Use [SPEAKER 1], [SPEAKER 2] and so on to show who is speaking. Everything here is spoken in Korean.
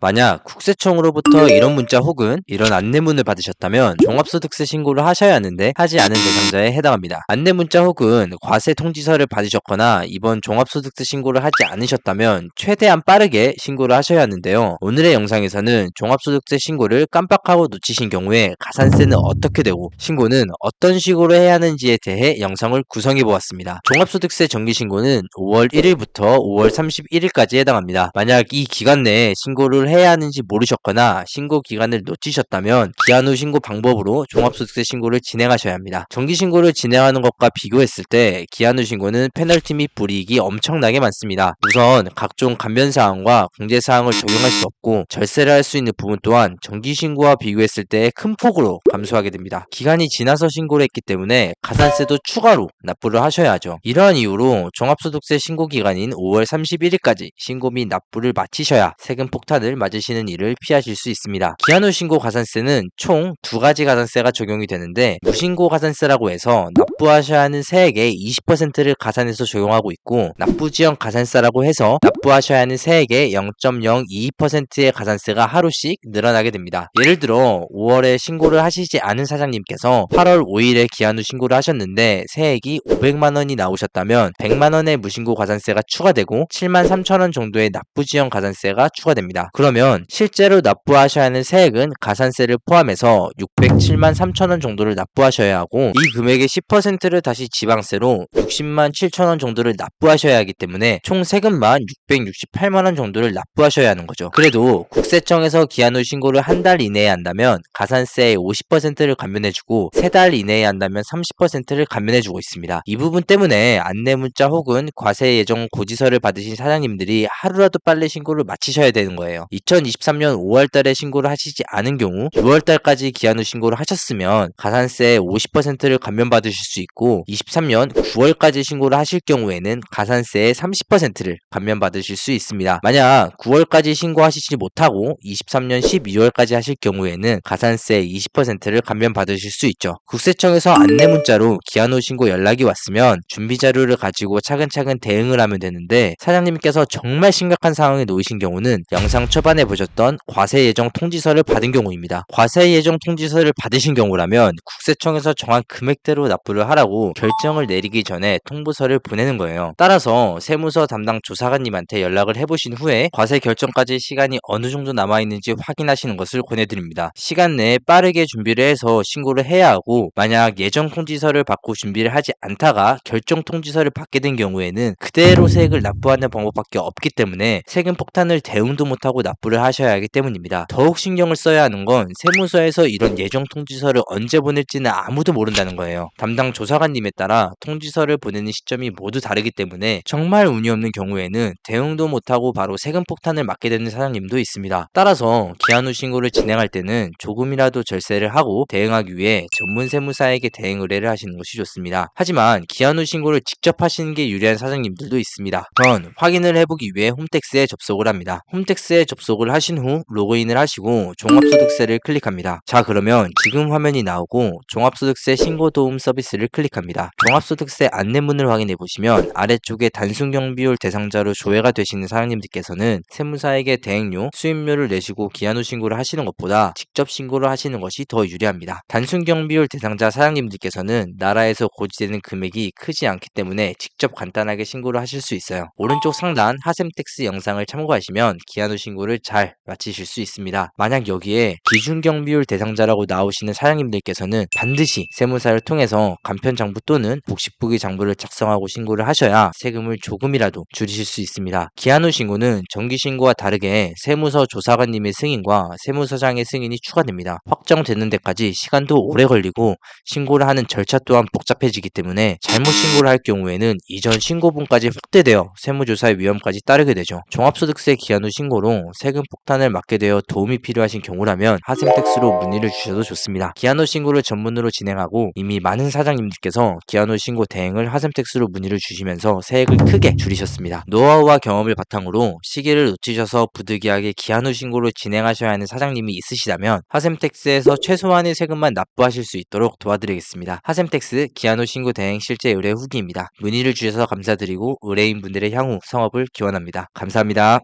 [SPEAKER 1] 만약 국세청으로부터 이런 문자 혹은 이런 안내문을 받으셨다면 종합소득세 신고를 하셔야 하는데 하지 않은 대상자에 해당합니다. 안내 문자 혹은 과세 통지서를 받으셨거나 이번 종합소득세 신고를 하지 않으셨다면 최대한 빠르게 신고를 하셔야 하는데요. 오늘의 영상에서는 종합소득세 신고를 깜빡하고 놓치신 경우에 가산세는 어떻게 되고 신고는 어떤 식으로 해야 하는지에 대해 영상을 구성해 보았습니다. 종합소득세 정기신고는 5월 1일부터 5월 31일까지 해당합니다. 만약 이 기간 내에 신고를 해야 하는지 모르셨거나 신고 기간을 놓치셨다면 기한 후 신고 방법으로 종합소득세 신고를 진행하셔야 합니다. 정기신고를 진행하는 것과 비교했을 때 기한 후 신고는 페널티 및 불이익이 엄청나게 많습니다. 우선 각종 감면사항과 공제사항을 적용할 수 없고 절세를 할 수 있는 부분 또한 정기신고와 비교했을 때 큰 폭으로 감소하게 됩니다. 기간이 지나서 신고를 했기 때문에 가산세도 추가로 납부를 하셔야 하죠. 이러한 이유로 종합소득세 신고 기간인 5월 31일까지 신고 및 납부를 마치셔야 세금 폭탄을 맞으시는 일을 피하실 수 있습니다. 기한 후 신고 가산세는 총 두 가지 가산세가 적용이 되는데 무신고 가산세라고 해서 납부하셔야 하는 세액의 20%를 가산해서 적용하고 있고 납부지연 가산세라고 해서 납부하셔야 하는 세액의 0.022%의 가산세가 하루씩 늘어나게 됩니다. 예를 들어 5월에 신고를 하시지 않은 사장님께서 8월 5일에 기한 후 신고를 하셨는데 세액이 500만원이 나오셨다면 100만원의 무신고 가산세가 추가되고 73,000원 정도의 납부지연 가산세가 추가됩니다. 그러면 실제로 납부하셔야 하는 세액은 가산세를 포함해서 607만 3천원 정도를 납부하셔야 하고 이 금액의 10%를 다시 지방세로 60만 7천원 정도를 납부하셔야 하기 때문에 총 세금만 668만원 정도를 납부하셔야 하는 거죠. 그래도 국세청에서 기한 후 신고를 한 달 이내에 한다면 가산세의 50%를 감면해주고 3달 이내에 한다면 30%를 감면해주고 있습니다. 이 부분 때문에 안내 문자 혹은 과세 예정 고지서를 받으신 사장님들이 하루라도 빨리 신고를 마치셔야 되는 거예요. 2023년 5월달에 신고를 하시지 않은 경우 6월달까지 기한 후 신고를 하셨으면 가산세의 50%를 감면받으실 수 있고 23년 9월까지 신고를 하실 경우에는 가산세의 30%를 감면받으실 수 있습니다. 만약 9월까지 신고하시지 못하고 23년 12월까지 하실 경우에는 가산세의 20%를 감면받으실 수 있죠. 국세청에서 안내 문자로 기한 후 신고 연락이 왔으면 준비 자료를 가지고 차근차근 대응을 하면 되는데 사장님께서 정말 심각한 상황에 놓이신 경우는 영상 초반에 보셨던 과세 예정 통지서를 받은 경우입니다. 과세 예정 통지서를 받으신 경우라면 국세청에서 정한 금액대로 납부를 하라고 결정을 내리기 전에 통보서를 보내는 거예요. 따라서 세무서 담당 조사관님한테 연락을 해보신 후에 과세 결정까지 시간이 어느 정도 남아있는지 확인하시는 것을 권해드립니다. 시간 내에 빠르게 준비를 해서 신고를 해야 하고 만약 예정 통지서를 받고 준비를 하지 않다가 결정 통지서를 받게 된 경우에는 그대로 세액을 납부하는 방법밖에 없기 때문에 세금 폭탄을 대응도 못하고 납부를 하셔야 하기 때문입니다. 더욱 신경을 써야 하는 건 세무서에서 이런 예정 통지서를 언제 보낼지는 아무도 모른다는 거예요. 담당 조사관님에 따라 통지서를 보내는 시점이 모두 다르기 때문에 정말 운이 없는 경우에는 대응도 못하고 바로 세금 폭탄을 맞게 되는 사장님도 있습니다. 따라서 기한 후 신고를 진행할 때는 조금이라도 절세를 하고 대응하기 위해 전문 세무사에게 대행 의뢰를 하시는 것이 좋습니다. 하지만 기한 후 신고를 직접 하시는 게 유리한 사장님들도 있습니다. 그건 확인을 해보기 위해 홈택스에 접속을 합니다. 홈택스에 접속을 하신 후 로그인을 하시고 종합소득세를 클릭합니다. 자, 그러면 지금 화면이 나오고 종합소득세 신고도움 서비스를 클릭합니다. 종합소득세 안내문을 확인해 보시면 아래쪽에 단순경비율 대상자로 조회가 되시는 사장님들께서는 세무사에게 대행료, 수임료를 내시고 기한 후 신고를 하시는 것보다 직접 신고를 하시는 것이 더 유리합니다. 단순경비율 대상자 사장님들께서는 나라에서 고지되는 금액이 크지 않기 때문에 직접 간단하게 신고를 하실 수 있어요. 오른쪽 상단 하셈택스 영상을 참고하시면 기한 후 신고를 잘 마치실 수 있습니다. 만약 여기에 기준경비율 대상자라고 나오시는 사장님들께서는 반드시 세무사를 통해서 간편장부 또는 복식부기 장부를 작성하고 신고를 하셔야 세금을 조금이라도 줄이실 수 있습니다. 기한 후 신고는 정기신고와 다르게 세무서 조사관님의 승인과 세무서장의 승인이 추가됩니다. 확정되는 데까지 시간도 오래 걸리고 신고를 하는 절차 또한 복잡해지기 때문에 잘못 신고를 할 경우에는 이전 신고분까지 확대되어 세무조사의 위험까지 따르게 되죠. 종합소득세 기한 후 신고로 세금 폭탄을 맞게 되어 도움이 필요하신 경우라면 하셈택스로 문의를 주셔도 좋습니다. 기한 후 신고를 전문으로 진행하고 이미 많은 사장님들께서 기한 후 신고 대행을 하셈택스로 문의를 주시면서 세액을 크게 줄이셨습니다. 노하우와 경험을 바탕으로 시기를 놓치셔서 부득이하게 기한 후 신고를 진행하셔야 하는 사장님이 있으시다면 하셈택스에서 최소한의 세금만 납부하실 수 있도록 도와드리겠습니다. 하셈택스 기한 후 신고 대행 실제 의뢰 후기입니다. 문의를 주셔서 감사드리고 의뢰인분들의 향후 성업을 기원합니다. 감사합니다.